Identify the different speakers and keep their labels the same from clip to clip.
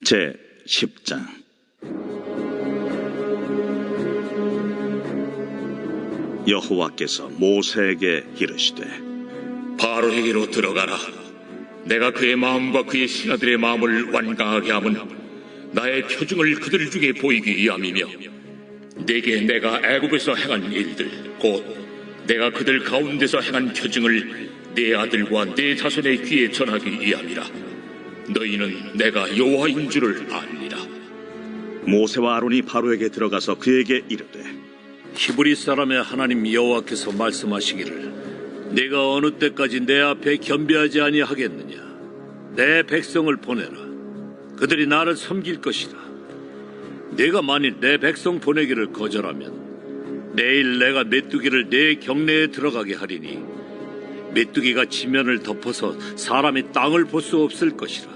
Speaker 1: 제 10장. 여호와께서 모세에게 이르시되
Speaker 2: 바로에게로 들어가라. 내가 그의 마음과 그의 신하들의 마음을 완강하게 함은 나의 표징을 그들 중에 보이기 위함이며, 내게 내가 애굽에서 행한 일들 곧 내가 그들 가운데서 행한 표징을 네 아들과 네 자손의 귀에 전하기 위함이라. 너희는 내가 여호와인 줄을 아니라.
Speaker 1: 모세와 아론이 바로에게 들어가서 그에게 이르되
Speaker 3: 히브리 사람의 하나님 여호와께서 말씀하시기를 내가 어느 때까지 내 앞에 겸비하지 아니하겠느냐. 내 백성을 보내라. 그들이 나를 섬길 것이다. 내가 만일 내 백성 보내기를 거절하면 내일 내가 메뚜기를 내 경내에 들어가게 하리니 메뚜기가 지면을 덮어서 사람이 땅을 볼 수 없을 것이라.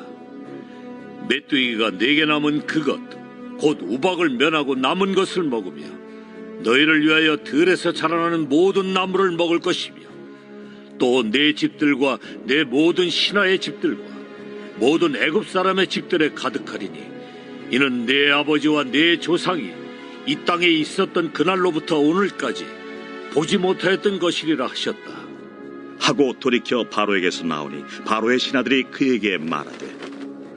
Speaker 3: 메뚜기가 내게 남은 그것 곧 우박을 면하고 남은 것을 먹으며 너희를 위하여 들에서 자라나는 모든 나무를 먹을 것이며, 또 내 집들과 내 모든 신하의 집들과 모든 애굽 사람의 집들에 가득하리니 이는 내 아버지와 내 조상이 이 땅에 있었던 그날로부터 오늘까지 보지 못하였던 것이리라 하셨다.
Speaker 1: 하고 돌이켜 바로에게서 나오니 바로의 신하들이 그에게 말하되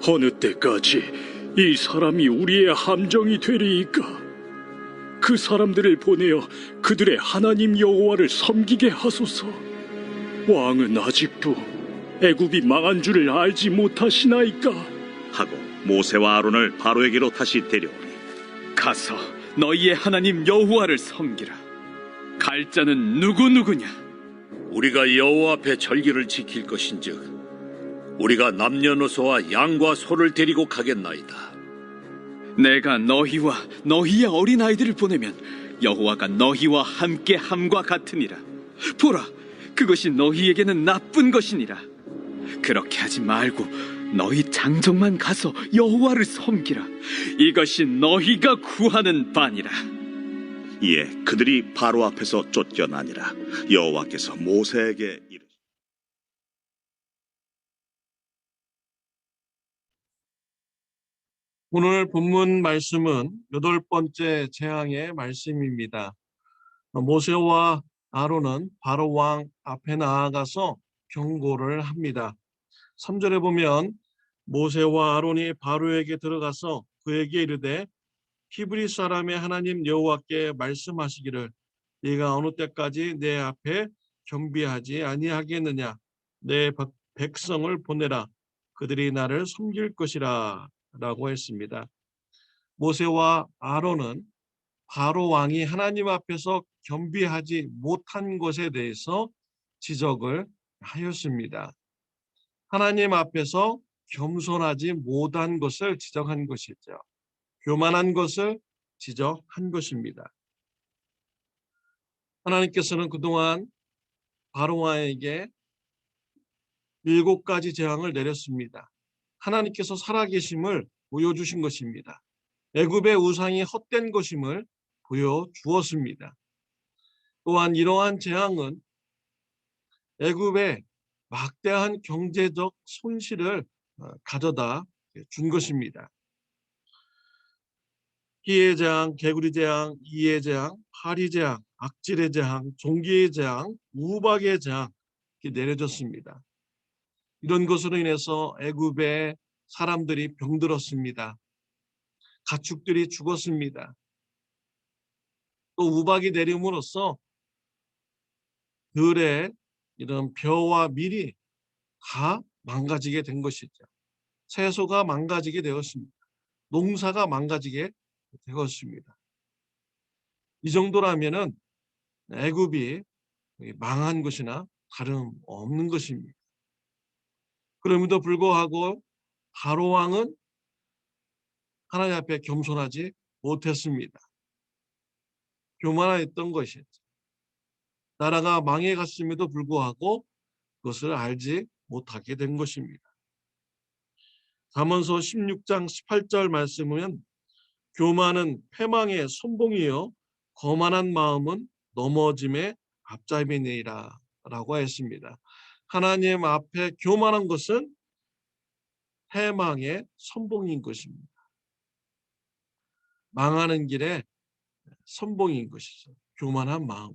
Speaker 4: 어느 때까지 이 사람이 우리의 함정이 되리이까? 그 사람들을 보내어 그들의 하나님 여호와를 섬기게 하소서. 왕은 아직도 애굽이 망한 줄을 알지 못하시나이까?
Speaker 1: 하고 모세와 아론을 바로에게로 다시 데려오니
Speaker 5: 가서 너희의 하나님 여호와를 섬기라. 갈 자는 누구냐?
Speaker 3: 우리가 여호와 앞에 절기를 지킬 것인즉 우리가 남녀노소와 양과 소를 데리고 가겠나이다.
Speaker 5: 내가 너희와 너희의 어린아이들을 보내면 여호와가 너희와 함께 함과 같으니라. 보라, 그것이 너희에게는 나쁜 것이니라. 그렇게 하지 말고 너희 장정만 가서 여호와를 섬기라. 이것이 너희가 구하는 바니라.
Speaker 1: 이에 그들이 바로 앞에서 쫓겨나니라. 여호와께서 모세에게 이르시되
Speaker 6: 오늘 본문 말씀은 8번째 재앙의 말씀입니다. 모세와 아론은 바로 왕 앞에 나아가서 경고를 합니다. 3절에 보면 모세와 아론이 바로에게 들어가서 그에게 이르되 히브리 사람의 하나님 여호와께 말씀하시기를 네가 어느 때까지 내 앞에 겸비하지 아니하겠느냐. 내 백성을 보내라. 그들이 나를 섬길 것이라 라고 했습니다. 모세와 아론은 바로 왕이 하나님 앞에서 겸비하지 못한 것에 대해서 지적을 하였습니다. 하나님 앞에서 겸손하지 못한 것을 지적한 것이죠. 교만한 것을 지적한 것입니다. 하나님께서는 그동안 바로 왕에게 7가지 재앙을 내렸습니다. 하나님께서 살아계심을 보여주신 것입니다. 애굽의 우상이 헛된 것임을 보여주었습니다. 또한 이러한 재앙은 애굽의 막대한 경제적 손실을 가져다 준 것입니다. 희의 재앙, 개구리 재앙, 이의 재앙, 파리 재앙, 악질의 재앙, 종기의 재앙, 우박의 재앙 이렇게 내려졌습니다. 이런 것으로 인해서 애굽의 사람들이 병들었습니다. 가축들이 죽었습니다. 또 우박이 내림으로써 들의 이런 벼와 밀이 다 망가지게 된 것이죠. 채소가 망가지게 되었습니다. 농사가 망가지게 되었습니다. 이 정도라면은 애굽이 망한 것이나 다름없는 것입니다. 그럼에도 불구하고 바로 왕은 하나님 앞에 겸손하지 못했습니다. 교만했던 것이었죠. 나라가 망해갔음에도 불구하고 그것을 알지 못하게 된 것입니다. 잠언서 16장 18절 말씀은 교만은 패망의 선봉이요 거만한 마음은 넘어짐의 앞잡이니라 라고 했습니다. 하나님 앞에 교만한 것은 패망의 선봉인 것입니다. 망하는 길에 선봉인 것이죠. 교만한 마음.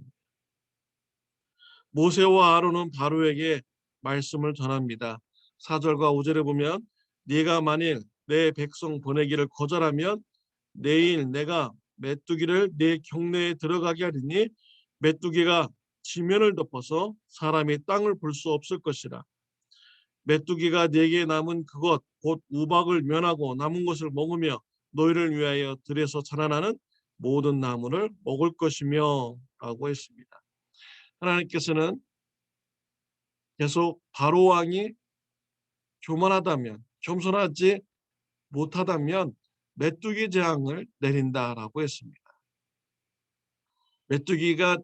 Speaker 6: 모세와 아론은 바로에게 말씀을 전합니다. 4절과 5절에 보면 네가 만일 내 백성 보내기를 거절하면 내일 내가 메뚜기를 네 경내에 들어가게 하리니 메뚜기가 지면을 덮어서 사람이 땅을 볼 수 없을 것이라. 메뚜기가 네게 남은 그것 곧 우박을 면하고 남은 것을 먹으며 너희를 위하여 들에서 자라나는 모든 나무를 먹을 것이며 라고 했습니다. 하나님께서는 계속 바로 왕이 교만하다면 겸손하지 못하다면 메뚜기 재앙을 내린다라고 했습니다. 메뚜기가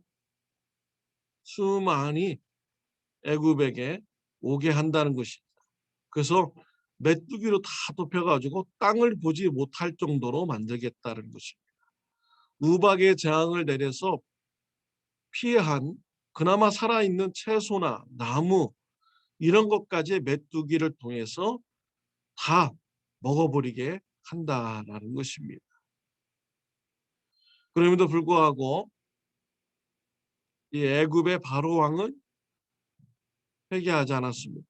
Speaker 6: 수많이 애굽에게 오게 한다는 것이죠. 그래서 메뚜기로 다 덮여가지고 땅을 보지 못할 정도로 만들겠다는 것입니다. 우박의 재앙을 내려서 피한 그나마 살아있는 채소나 나무 이런 것까지 메뚜기를 통해서 다 먹어버리게 한다라는 것입니다. 그럼에도 불구하고 이 애굽의 바로 왕은 회개하지 않았습니다.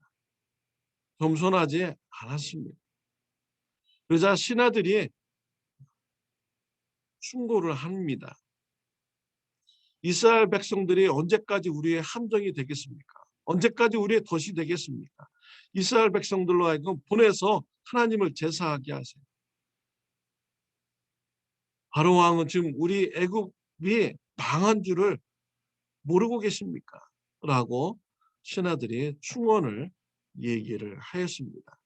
Speaker 6: 겸손하지 않았습니다. 그러자 신하들이 충고를 합니다. 이스라엘 백성들이 언제까지 우리의 함정이 되겠습니까? 언제까지 우리의 덫이 되겠습니까? 이스라엘 백성들로 하여금 보내서 하나님을 제사하게 하세요. 바로 왕은 지금 우리 애굽이 망한 줄을 모르고 계십니까? 라고 신하들이 충원을 얘기를 하였습니다.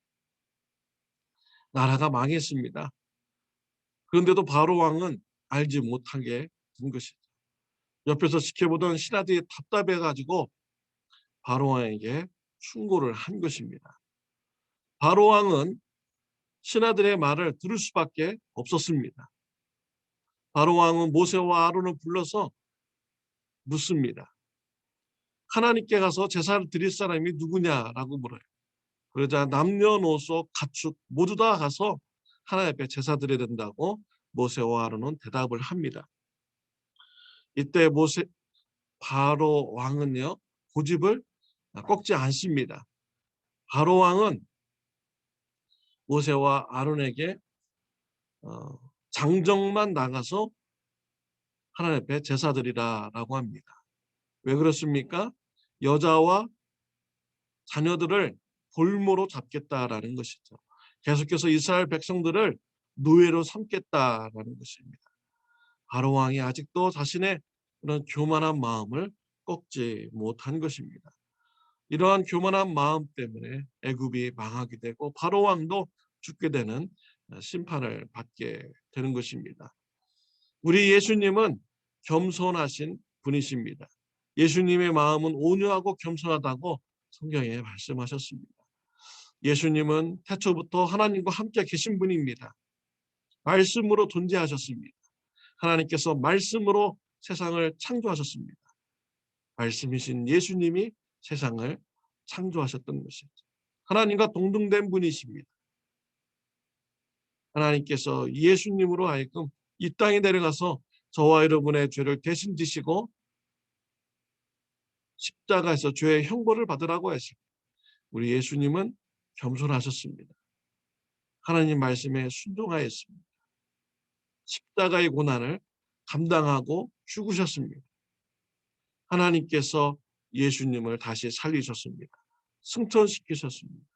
Speaker 6: 나라가 망했습니다. 그런데도 바로 왕은 알지 못하게 된 것이죠. 옆에서 지켜보던 신하들이 답답해가지고 바로 왕에게 충고를 한 것입니다. 바로 왕은 신하들의 말을 들을 수밖에 없었습니다. 바로 왕은 모세와 아론을 불러서 묻습니다. 하나님께 가서 제사를 드릴 사람이 누구냐라고 물어요. 그러자 남녀노소 가축 모두 다 가서 하나님 앞에 제사 드려야 된다고 모세와 아론은 대답을 합니다. 이때 바로 왕은요 고집을 꺾지 않습니다. 바로 왕은 모세와 아론에게 장정만 나가서 하나님 앞에 제사 드리라라고 합니다. 왜 그렇습니까? 여자와 자녀들을 볼모로 잡겠다라는 것이죠. 계속해서 이스라엘 백성들을 노예로 삼겠다라는 것입니다. 바로 왕이 아직도 자신의 그런 교만한 마음을 꺾지 못한 것입니다. 이러한 교만한 마음 때문에 애굽이 망하게 되고 바로 왕도 죽게 되는 심판을 받게 되는 것입니다. 우리 예수님은 겸손하신 분이십니다. 예수님의 마음은 온유하고 겸손하다고 성경에 말씀하셨습니다. 예수님은 태초부터 하나님과 함께 계신 분입니다. 말씀으로 존재하셨습니다. 하나님께서 말씀으로 세상을 창조하셨습니다. 말씀이신 예수님이 세상을 창조하셨던 것이죠. 하나님과 동등된 분이십니다. 하나님께서 예수님으로 하여금 이 땅에 내려가서 저와 여러분의 죄를 대신 지시고 십자가에서 죄의 형벌을 받으라고 하십니다. 우리 예수님은 겸손하셨습니다. 하나님 말씀에 순종하였습니다. 십자가의 고난을 감당하고 죽으셨습니다. 하나님께서 예수님을 다시 살리셨습니다. 승천시키셨습니다.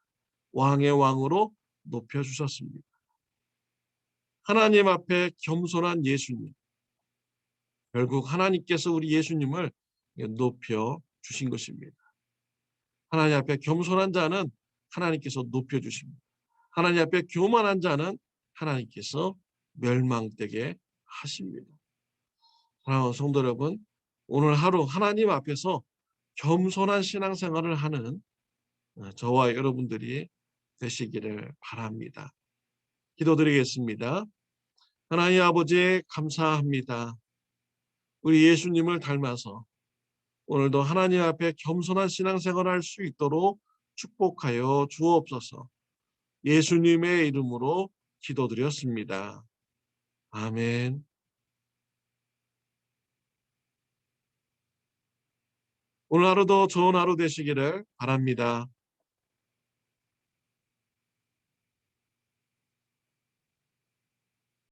Speaker 6: 왕의 왕으로 높여주셨습니다. 하나님 앞에 겸손한 예수님. 결국 하나님께서 우리 예수님을 높여주신 것입니다. 하나님 앞에 겸손한 자는 하나님께서 높여주십니다. 하나님 앞에 교만한 자는 하나님께서 멸망되게 하십니다. 사랑하는 성도 여러분, 오늘 하루 하나님 앞에서 겸손한 신앙생활을 하는 저와 여러분들이 되시기를 바랍니다. 기도드리겠습니다. 하나님 아버지 감사합니다. 우리 예수님을 닮아서 오늘도 하나님 앞에 겸손한 신앙생활을 할 수 있도록 축복하여 주옵소서. 예수님의 이름으로 기도드렸습니다. 아멘. 오늘 하루도 좋은 하루 되시기를 바랍니다.